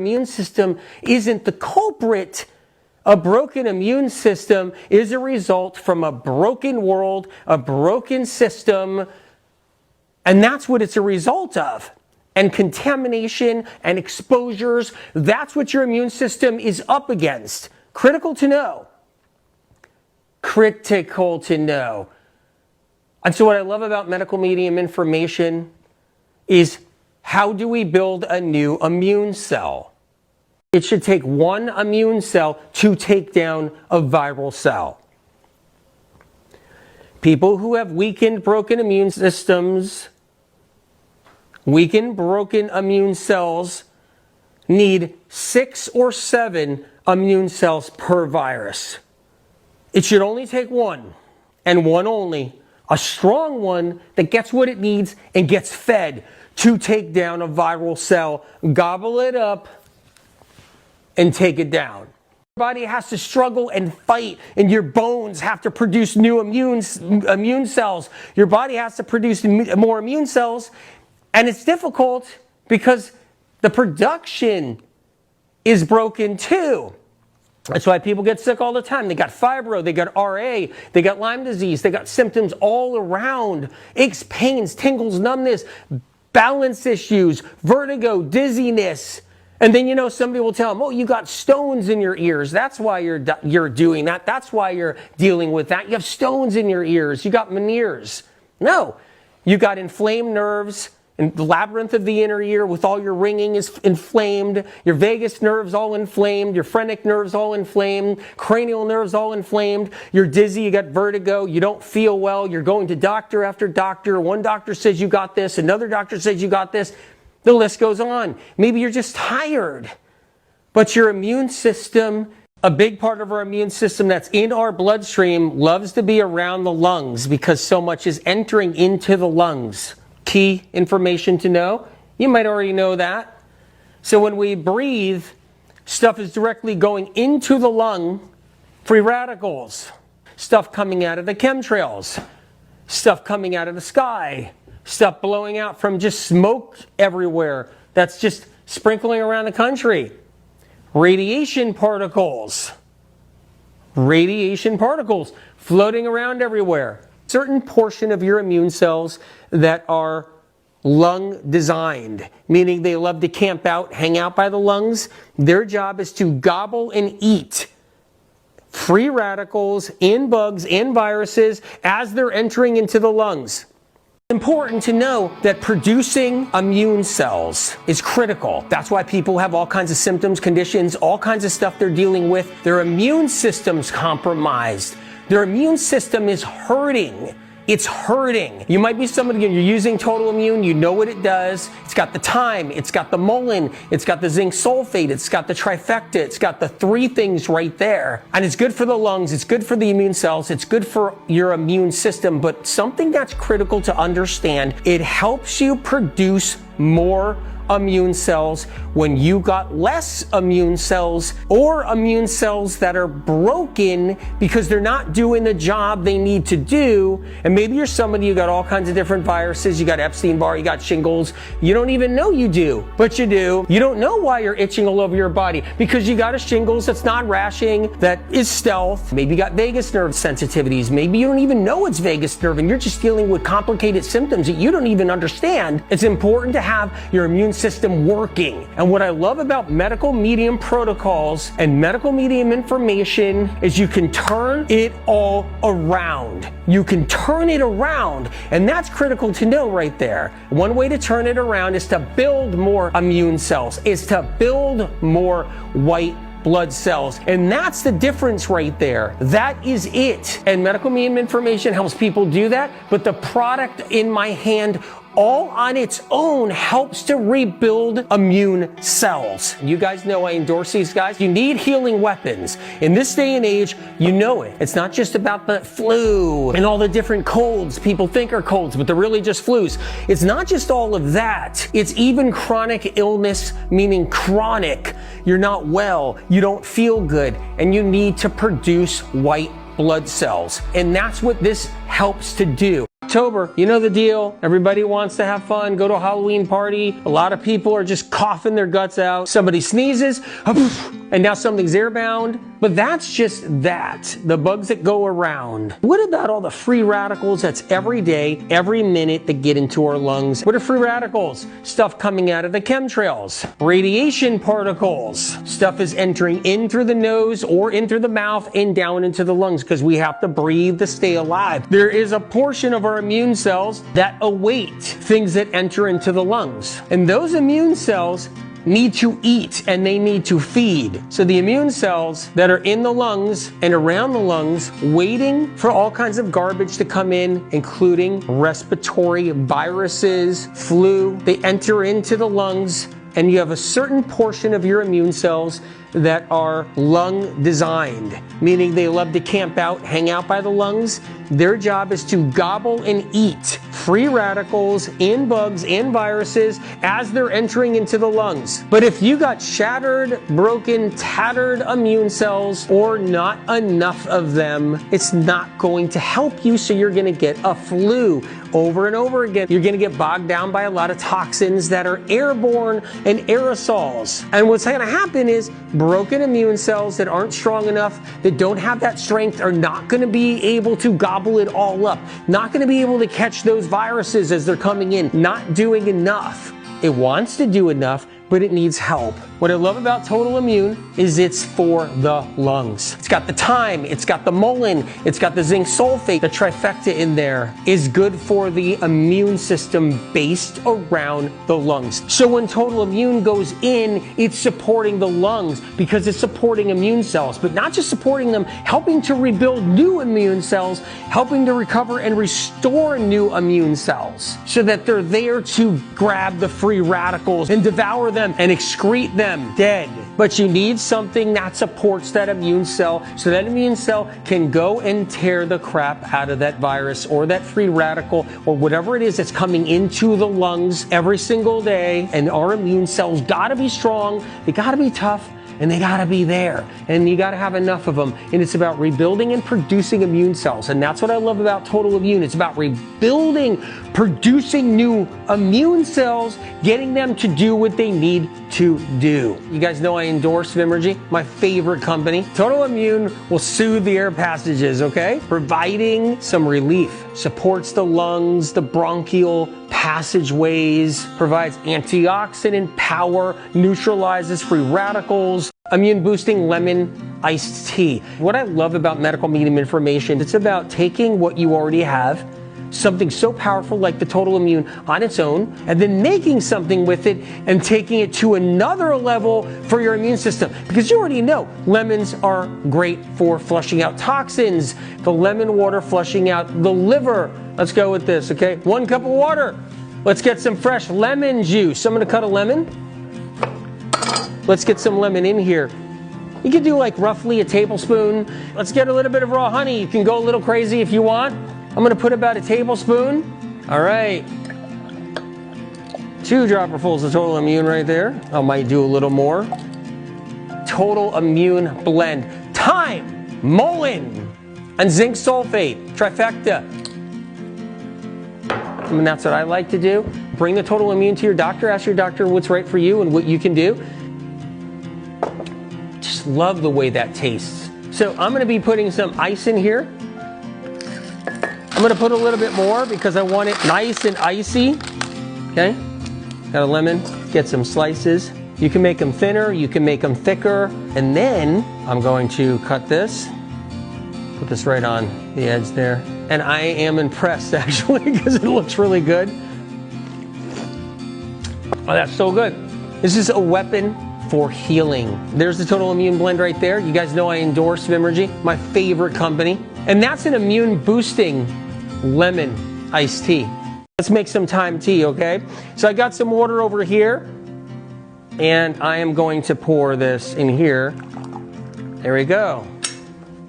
Immune system isn't the culprit. A broken immune system is a result from a broken world, a broken system, and that's what it's a result of. And contamination and exposures, that's what your immune system is up against. Critical to know. Critical to know. And so what I love about medical medium information is, how do we build a new immune cell? It should take one immune cell to take down a viral cell. People who have weakened, broken immune systems, weakened, broken immune cells need 6 or 7 immune cells per virus. It should only take one, and one only, a strong one that gets what it needs and gets fed to take down a viral cell, gobble it up, and take it down. Your body has to struggle and fight, and your bones have to produce new immune cells. Your body has to produce more immune cells, and it's difficult because the production is broken too. That's why people get sick all the time. They got fibro, they got RA, they got Lyme disease, they got symptoms all around. Aches, pains, tingles, numbness, balance issues, vertigo, dizziness. And then, somebody will tell them, oh, you got stones in your ears. That's why you're doing that. That's why you're dealing with that. You have stones in your ears. You got Meniere's. No, you got inflamed nerves. And the labyrinth of the inner ear with all your ringing is inflamed. Your vagus nerves all inflamed. Your phrenic nerves all inflamed. Cranial nerves all inflamed. You're dizzy. You got vertigo. You don't feel well. You're going to doctor after doctor. One doctor says you got this. Another doctor says you got this. The list goes on. Maybe you're just tired. But your immune system, a big part of our immune system that's in our bloodstream, loves to be around the lungs because so much is entering into the lungs. Key information to know. You might already know that. So when we breathe, stuff is directly going into the lung. Free radicals. Stuff coming out of the chemtrails. Stuff coming out of the sky. Stuff blowing out from just smoke everywhere. That's just sprinkling around the country. Radiation particles. Radiation particles floating around everywhere. Certain portion of your immune cells that are lung designed, meaning they love to camp out, hang out by the lungs. Their job is to gobble and eat free radicals in bugs and viruses as they're entering into the lungs. It's important to know that producing immune cells is critical. That's why people have all kinds of symptoms, conditions, all kinds of stuff they're dealing with. Their immune system's compromised. Their immune system is hurting. It's hurting. You might be somebody, you're using Total Immune, you know what it does. It's got the thyme, it's got the mullein, it's got the zinc sulfate, it's got the trifecta, it's got the 3 things right there. And it's good for the lungs, it's good for the immune cells, it's good for your immune system. But something that's critical to understand, it helps you produce more immune cells when you got less immune cells, or immune cells that are broken because they're not doing the job they need to do. And maybe you're somebody, you got all kinds of different viruses, you got Epstein-Barr, you got shingles, you don't even know you do, but you do. You don't know why you're itching all over your body because you got a shingles that's not rashing, that is stealth. Maybe you got vagus nerve sensitivities, maybe you don't even know it's vagus nerve and you're just dealing with complicated symptoms that you don't even understand. It's important to have your immune system working. And what I love about medical medium protocols and medical medium information is you can turn it all around. You can turn it around, and that's critical to know right there. One way to turn it around is to build more immune cells, is to build more white blood cells. And that's the difference right there. That is it. And medical medium information helps people do that, but the product in my hand all on its own helps to rebuild immune cells. You guys know I endorse these guys. You need healing weapons. In this day and age, you know it. It's not just about the flu and all the different colds people think are colds, but they're really just flus. It's not just all of that. It's even chronic illness, meaning chronic. You're not well, you don't feel good, and you need to produce white blood cells. And that's what this helps to do. October, you know the deal. Everybody wants to have fun, go to a Halloween party. A lot of people are just coughing their guts out. Somebody sneezes, and now something's airbound. But that's just that, the bugs that go around. What about all the free radicals that's every day, every minute that get into our lungs? What are free radicals? Stuff coming out of the chemtrails. Radiation particles. Stuff is entering in through the nose or in through the mouth and down into the lungs because we have to breathe to stay alive. There is a portion of our immune cells that await things that enter into the lungs. And those immune cells need to eat and they need to feed. So the immune cells that are in the lungs and around the lungs waiting for all kinds of garbage to come in, including respiratory viruses, flu, they enter into the lungs, and you have a certain portion of your immune cells that are lung designed, meaning they love to camp out, hang out by the lungs. Their job is to gobble and eat free radicals and bugs and viruses as they're entering into the lungs. But if you got shattered, broken, tattered immune cells or not enough of them, it's not going to help you, so you're going to get a flu over and over again. You're going to get bogged down by a lot of toxins that are airborne and aerosols. And what's going to happen is broken immune cells that aren't strong enough, that don't have that strength, are not going to be able to gobble it all up, not going to be able to catch those viruses as they're coming in, not doing enough. It wants to do enough, but it needs help. What I love about Total Immune is it's for the lungs. It's got the thyme, it's got the mullein, it's got the zinc sulfate. The trifecta in there is good for the immune system based around the lungs. So when Total Immune goes in, it's supporting the lungs because it's supporting immune cells, but not just supporting them, helping to rebuild new immune cells, helping to recover and restore new immune cells so that they're there to grab the free radicals and devour them and excrete them dead. But you need something that supports that immune cell so that immune cell can go and tear the crap out of that virus or that free radical or whatever it is that's coming into the lungs every single day. And our immune cells gotta be strong, they gotta be tough, and they gotta be there. And you gotta have enough of them. And it's about rebuilding and producing immune cells. And that's what I love about Total Immune. It's about rebuilding, producing new immune cells, getting them to do what they need to do. You guys know I endorse Vimergy, my favorite company. Total Immune will soothe the air passages, okay? Providing some relief, supports the lungs, the bronchial passageways, provides antioxidant power, neutralizes free radicals, immune boosting lemon iced tea. What I love about medical medium information, it's about taking what you already have, something so powerful like the Total Immune on its own, and then making something with it and taking it to another level for your immune system. Because you already know lemons are great for flushing out toxins, the lemon water flushing out the liver. Let's go with this, okay? 1 cup of water. Let's get some fresh lemon juice. I'm gonna cut a lemon. Let's get some lemon in here. You can do like roughly a tablespoon. Let's get a little bit of raw honey. You can go a little crazy if you want. I'm gonna put about a tablespoon. All right. 2 dropperfuls of Total Immune right there. I might do a little more. Total Immune blend. Thyme, mullein, and zinc sulfate. Trifecta. And that's what I like to do. Bring the Total Immune to your doctor. Ask your doctor what's right for you and what you can do. Just love the way that tastes. So I'm gonna be putting some ice in here. I'm gonna put a little bit more because I want it nice and icy. Okay, got a lemon, get some slices. You can make them thinner, you can make them thicker. And then I'm going to cut this, put this right on the edge there. And I am impressed actually because it looks really good. Oh, that's so good. This is a weapon for healing. There's the Total Immune blend right there. You guys know I endorse Vimergy, my favorite company. And that's an immune boosting lemon iced tea. Let's make some thyme tea, okay? So I got some water over here and I am going to pour this in here. There we go.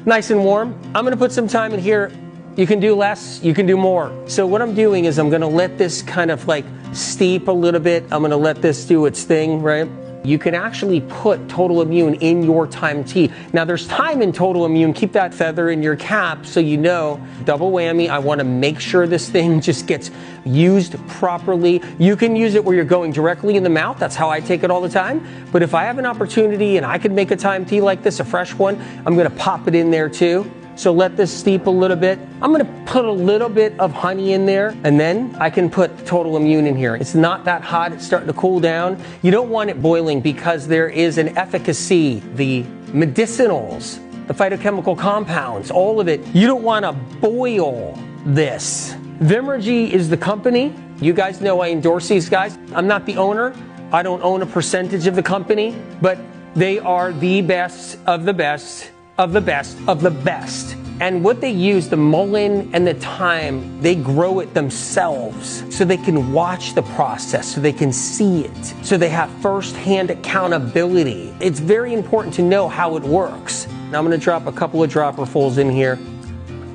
Nice and warm. I'm gonna put some thyme in here. You can do less, you can do more. So what I'm doing is I'm gonna let this kind of like steep a little bit. I'm gonna let this do its thing, right? You can actually put Total Immune in your time tea. Now there's time in Total Immune. Keep that feather in your cap so you know. Double whammy. I want to make sure this thing just gets used properly. You can use it where you're going directly in the mouth. That's how I take it all the time. But if I have an opportunity and I could make a time tea like this, a fresh one, I'm going to pop it in there too. So let this steep a little bit. I'm going to put a little bit of honey in there, and then I can put Total Immune in here. It's not that hot. It's starting to cool down. You don't want it boiling because there is an efficacy, the medicinals, the phytochemical compounds, all of it. You don't want to boil this. Vimergy is the company. You guys know I endorse these guys. I'm not the owner. I don't own a percentage of the company, but they are the best of the best of the best of the best. And what they use, the mullein and the thyme, they grow it themselves so they can watch the process, so they can see it, so they have first-hand accountability. It's very important to know how it works. Now I'm going to drop a couple of dropperfuls in here.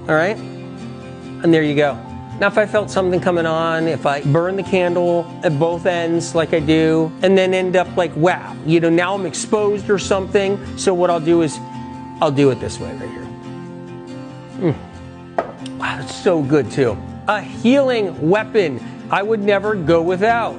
All right? And there you go. Now if I felt something coming on, if I burn the candle at both ends like I do, and then end up like, wow, you know, now I'm exposed or something, so what I'll do is I'll do it this way right here. Wow, that's so good too. A healing weapon I would never go without.